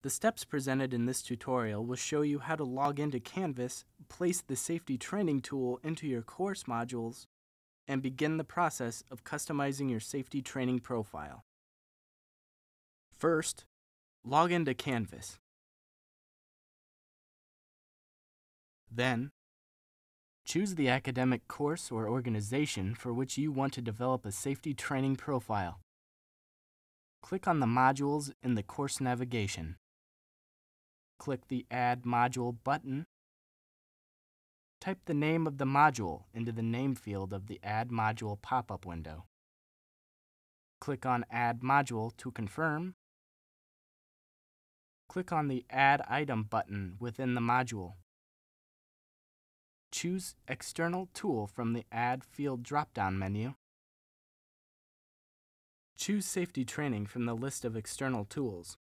The steps presented in this tutorial will show you how to log into Canvas, place the safety training tool into your course modules, and begin the process of customizing your safety training profile. First, log into Canvas. Then, choose the academic course or organization for which you want to develop a safety training profile. Click on the modules in the course navigation. Click the Add Module button. Type the name of the module into the name field of the Add Module pop-up window. Click on Add Module to confirm. Click on the Add Item button within the module. Choose External Tool from the Add Field drop-down menu. Choose Safety Training from the list of external tools.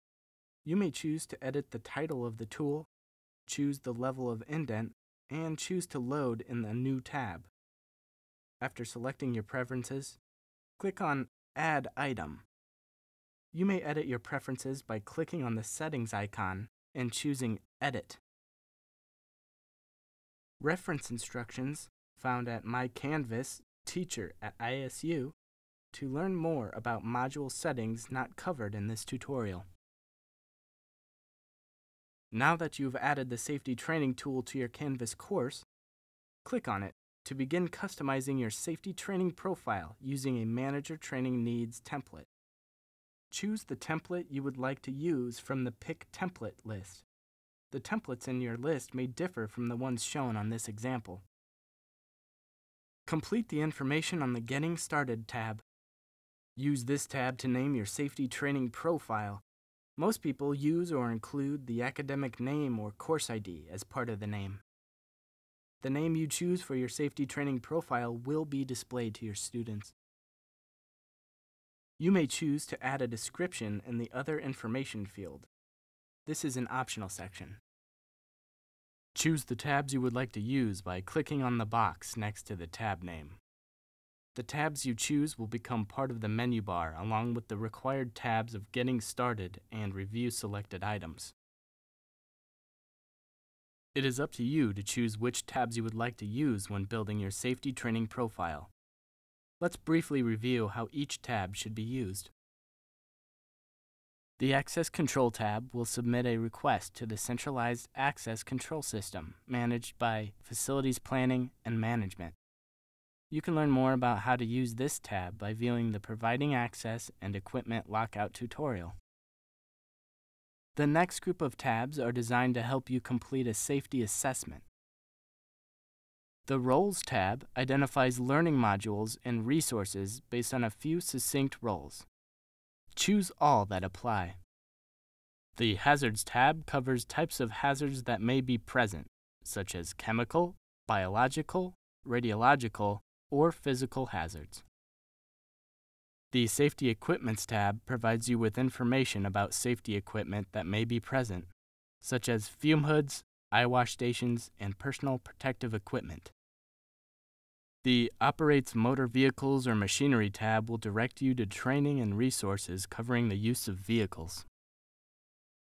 You may choose to edit the title of the tool, choose the level of indent, and choose to load in the new tab. After selecting your preferences, click on Add Item. You may edit your preferences by clicking on the settings icon and choosing Edit. Reference instructions found at My Canvas Teacher at ISU to learn more about module settings not covered in this tutorial. Now that you've added the safety training tool to your Canvas course, click on it to begin customizing your safety training profile using a Manager Training Needs template. Choose the template you would like to use from the Pick Template list. The templates in your list may differ from the ones shown on this example. Complete the information on the Getting Started tab. Use this tab to name your safety training profile. Most people use or include the academic name or course ID as part of the name. The name you choose for your safety training profile will be displayed to your students. You may choose to add a description in the Other Information field. This is an optional section. Choose the tabs you would like to use by clicking on the box next to the tab name. The tabs you choose will become part of the menu bar along with the required tabs of Getting Started and Review Selected Items. It is up to you to choose which tabs you would like to use when building your safety training profile. Let's briefly review how each tab should be used. The Access Control tab will submit a request to the Centralized Access Control System managed by Facilities Planning and Management. You can learn more about how to use this tab by viewing the Providing Access and Equipment Lockout tutorial. The next group of tabs are designed to help you complete a safety assessment. The Roles tab identifies learning modules and resources based on a few succinct roles. Choose all that apply. The Hazards tab covers types of hazards that may be present, such as chemical, biological, radiological, or physical hazards. The Safety Equipments tab provides you with information about safety equipment that may be present, such as fume hoods, eyewash stations, and personal protective equipment. The Operates Motor Vehicles or Machinery tab will direct you to training and resources covering the use of vehicles.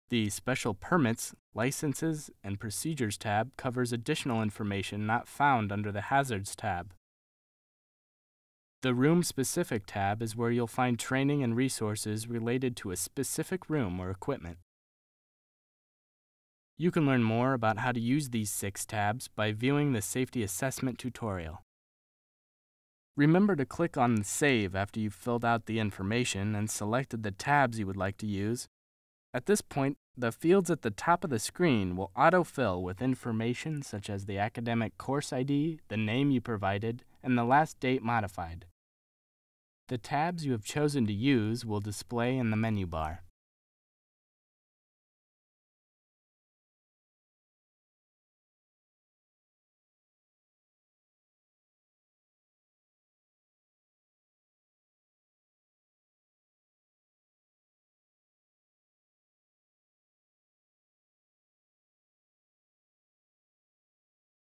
The Special Permits, Licenses, and Procedures tab covers additional information not found under the Hazards tab. The Room-Specific tab is where you'll find training and resources related to a specific room or equipment. You can learn more about how to use these 6 tabs by viewing the Safety Assessment tutorial. Remember to click on Save after you've filled out the information and selected the tabs you would like to use. At this point, the fields at the top of the screen will autofill with information such as the academic course ID, the name you provided, and the last date modified. The tabs you have chosen to use will display in the menu bar.